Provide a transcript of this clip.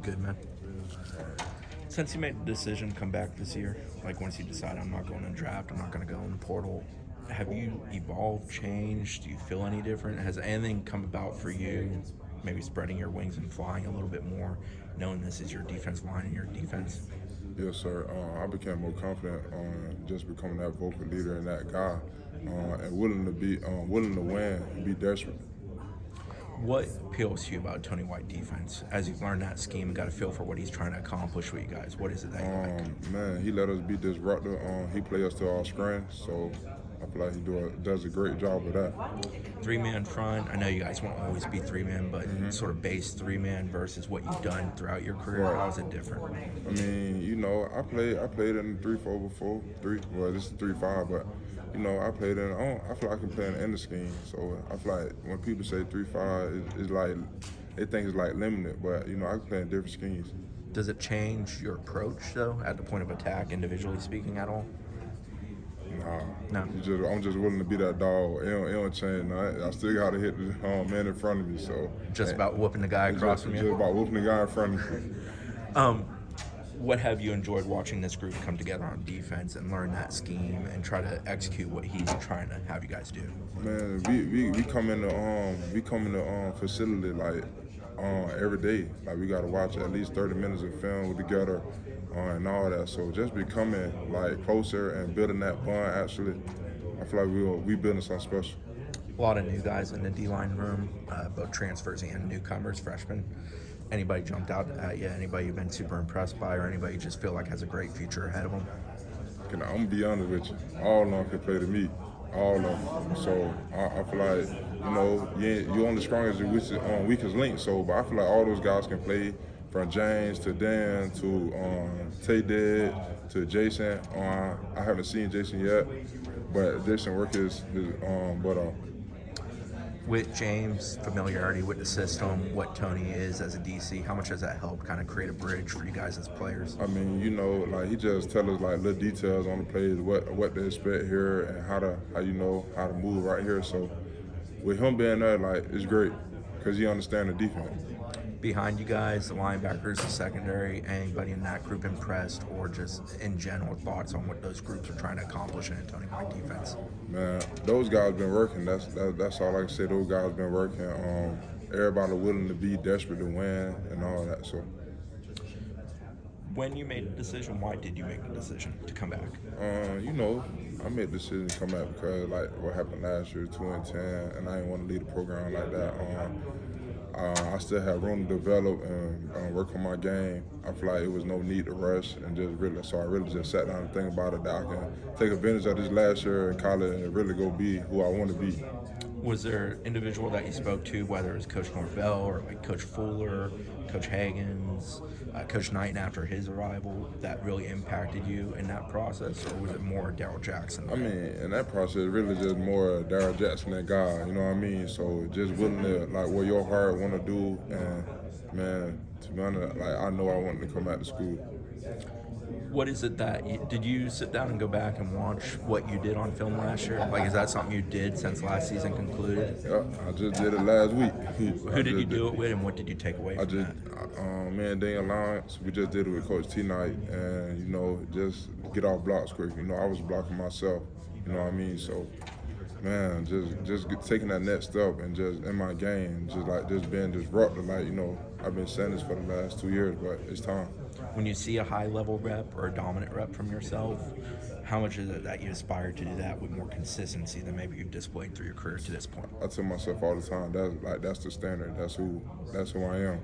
Good, man. Since you made the decision to come back this year, like once you decide I'm not going to draft, I'm not going to go in the portal, have you evolved, changed? Do you feel any different? Has anything come about for you, maybe spreading your wings and flying a little bit more, knowing this is your defense line and your defense? Yes, sir. I became more confident on just becoming that vocal leader and that guy, and willing to win and be desperate. What appeals to you about Tony White defense as you've learned that scheme and got a feel for what he's trying to accomplish with you guys? What is it that you like? Man, he let us be disruptive. He play us to our strengths, so I feel like he does a great job of that. Three-man front. I know you guys won't always be three-man, but sort of base three-man versus what you've done throughout your career. Right. How is it different? I mean, I played in the 3-4 before. Well, this is 3-5, but I played in. I feel like I can play in the end scheme. So I feel like when people say 3-5, it's like they think it's like limited, but I can play in different schemes. Does it change your approach though, at the point of attack, individually speaking, at all? Nah, No. I'm just willing to be that dog. It don't change. I still got to hit the man in front of me. So Just about whooping the guy across from just you? about whooping the guy in front of me. What have you enjoyed watching this group come together on defense and learn that scheme and try to execute what he's trying to have you guys do? Man, we come in the facility like every day. Like we got to watch at least 30 minutes of film together and all that. So just becoming like closer and building that bond. Actually, I feel like we building something special. A lot of new guys in the D-line room, both transfers and newcomers, freshmen. Anybody jumped out at you? Anybody you've been super impressed by, or anybody you just feel like has a great future ahead of them? I'm gonna be honest with you. All of them can play to me. All of them. So I feel like you're only strong as your weakest link. So, but I feel like all those guys can play, from James to Dan to Tay Dead to Jason. I haven't seen Jason yet, but Jason work his With James' familiarity with the system, what Tony is as a DC, how much does that help kind of create a bridge for you guys as players? I mean, like he just tell us like little details on the plays, what to expect here, and how to move right here. So with him being there, like it's great because he understands the defense. Behind you guys, the linebackers, the secondary, anybody in that group impressed, or just in general thoughts on what those groups are trying to accomplish in a Tony White defense? Man, those guys been working. That's all I can say. Those guys been working. Everybody willing to be desperate to win and all that. So. When you made the decision, why did you make the decision to come back? I made the decision to come back because like what happened last year, 2-10, and I didn't want to leave the program like that. I still have room to develop and work on my game. I feel like it was no need to rush and so I really just sat down and think about it, that I can take advantage of this last year in college and really go be who I want to be. Was there an individual that you spoke to, whether it was Coach Norvell or like Coach Fuller, Coach Hagens, Coach Knighton after his arrival, that really impacted you in that process, or was it more Darrell Jackson? I mean, in that process, really just more Darrell Jackson, that guy, you know what I mean? So just willing to, like, what your heart want to do, and, man, to be honest, like, I know I wanted to come back to school. What is it did you sit down and go back and watch what you did on film last year? Like, is that something you did since last season concluded? Yeah, I just did it last week. Who did you do it with, and what did you take away from that? Me and Daniel Lawrence, we just did it with Coach T. Knight, and, just get off blocks quick. I was blocking myself, you know what I mean? So, man, just taking that next step and just in my game, just being disruptive. Like, I've been saying this for the last 2 years, but it's time. When you see a high-level rep or a dominant rep from yourself, how much is it that you aspire to do that with more consistency than maybe you've displayed through your career to this point? I tell myself all the time, that's the standard. That's who I am.